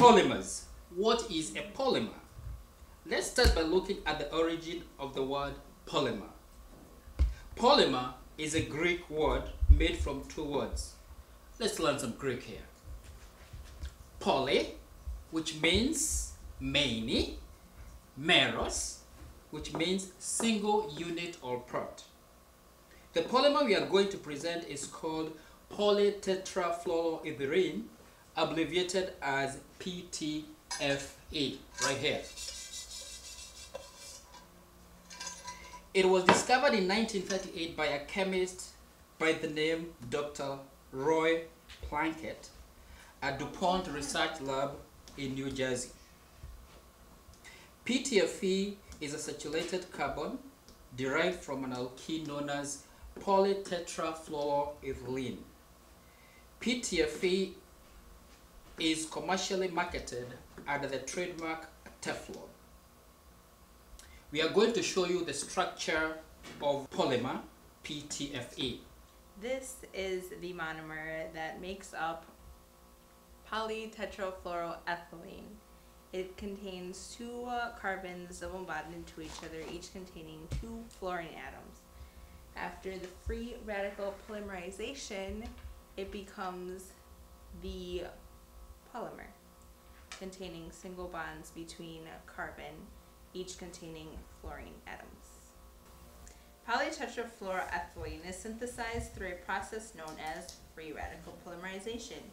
Polymers. What is a polymer? Let's start by looking at the origin of the word polymer. Polymer is a Greek word made from two words. Let's learn some Greek here. Poly, which means many, meros, which means single unit or part. The polymer we are going to present is called polytetrafluoroethylene, abbreviated as PTFE, right here. It was discovered in 1938 by a chemist by the name Dr. Roy Plunkett at DuPont Research Lab in New Jersey. PTFE is a saturated carbon derived from an alkene known as polytetrafluoroethylene. PTFE is commercially marketed under the trademark Teflon. We are going to show you the structure of polymer PTFE. This is the monomer that makes up polytetrafluoroethylene. It contains two carbons double bonded to each other, each containing two fluorine atoms. After the free radical polymerization, it becomes the polymer, containing single bonds between carbon, each containing fluorine atoms. Polytetrafluoroethylene is synthesized through a process known as free radical polymerization.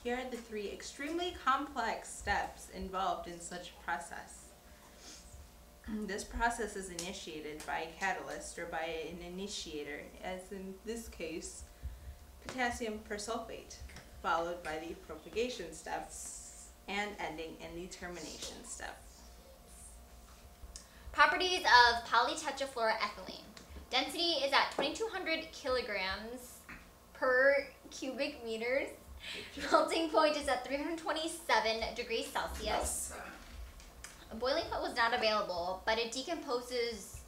Here are the three extremely complex steps involved in such a process. This process is initiated by a catalyst or by an initiator, as in this case, potassium persulfate, followed by the propagation step and ending in the termination step. Properties of polytetrafluoroethylene. Density is at 2,200 kilograms per cubic meters. Melting point is at 327 degrees Celsius. A boiling point was not available, but it decomposes.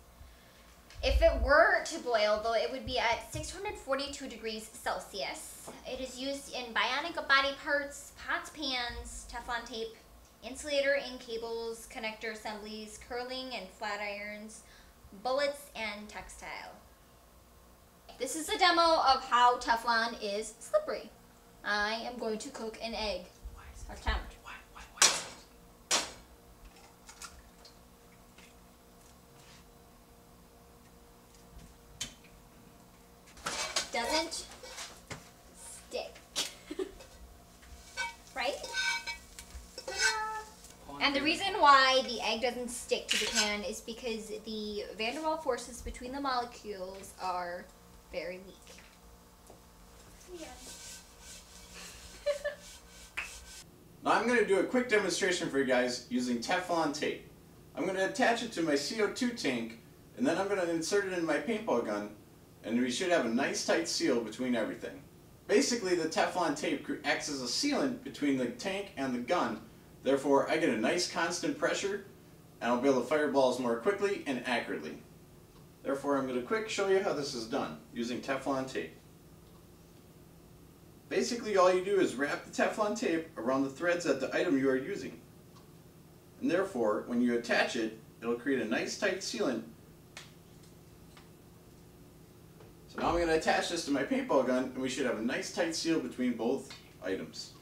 If it were to boil, though, it would be at 642 degrees Celsius. It is used in bionic body parts, pots, pans, Teflon tape, insulator in cables, connector assemblies, curling and flat irons, bullets, and textile. This is a demo of how Teflon is slippery. I am going to cook an egg. Attempt. Doesn't stick. Right? And the reason why the egg doesn't stick to the pan is because the van der Waals forces between the molecules are very weak. Yeah. Now I'm going to do a quick demonstration for you guys using Teflon tape. I'm going to attach it to my CO2 tank, and then I'm going to insert it in my paintball gun, and we should have a nice tight seal between everything. Basically, the Teflon tape acts as a sealant between the tank and the gun. Therefore, I get a nice constant pressure, and I'll be able to fire balls more quickly and accurately. Therefore, I'm going to quick show you how this is done using Teflon tape. Basically, all you do is wrap the Teflon tape around the threads at the item you are using. And therefore, when you attach it, it'll create a nice tight sealant. So now I'm going to attach this to my paintball gun, and we should have a nice tight seal between both items.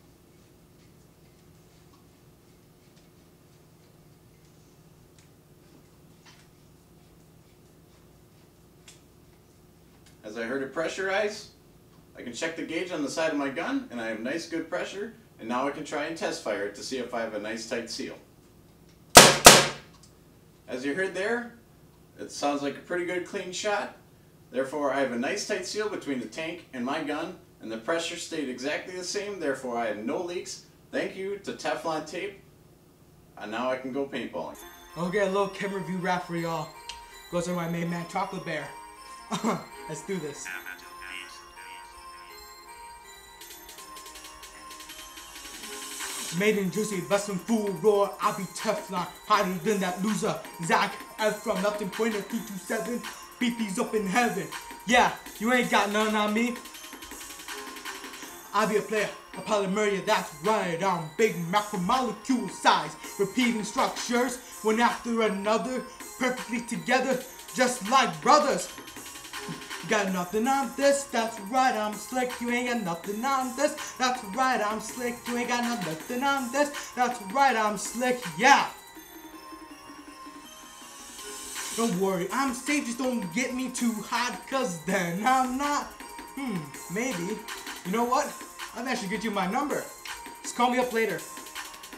As I heard it pressurize, I can check the gauge on the side of my gun, and I have nice good pressure, and now I can try and test fire it to see if I have a nice tight seal. As you heard there, it sounds like a pretty good clean shot. Therefore, I have a nice tight seal between the tank and my gun, and the pressure stayed exactly the same, therefore I had no leaks. Thank you to Teflon tape, and now I can go paintballing. Okay, a little chem review rap for y'all. Goes to my main man, Chocolate Bear. Let's do this. Made in juicy, bustin' full roar. I be Teflon, hotter than that loser. Zach F from Melting Point of 327. BP's up in heaven. Yeah, you ain't got none on me. I be a player. A polymer, yeah, that's right, I'm big macromolecule size. Repeating structures, one after another, perfectly together, just like brothers. Got nothing on this, that's right, I'm slick. You ain't got nothing on this, that's right, I'm slick. You ain't got nothing on this, that's right, I'm slick, yeah. Don't worry, I'm safe, just don't get me too hot, cause then I'm not. Maybe. You know what? I think I should get you my number. Just call me up later.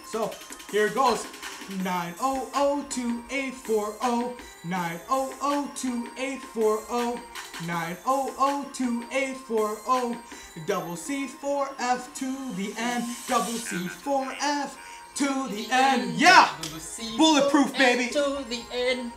So, here it goes. 9002840, 9002840, 9002840, double C4F to the N, double C4F to the N. Yeah! Bulletproof, baby! To the end.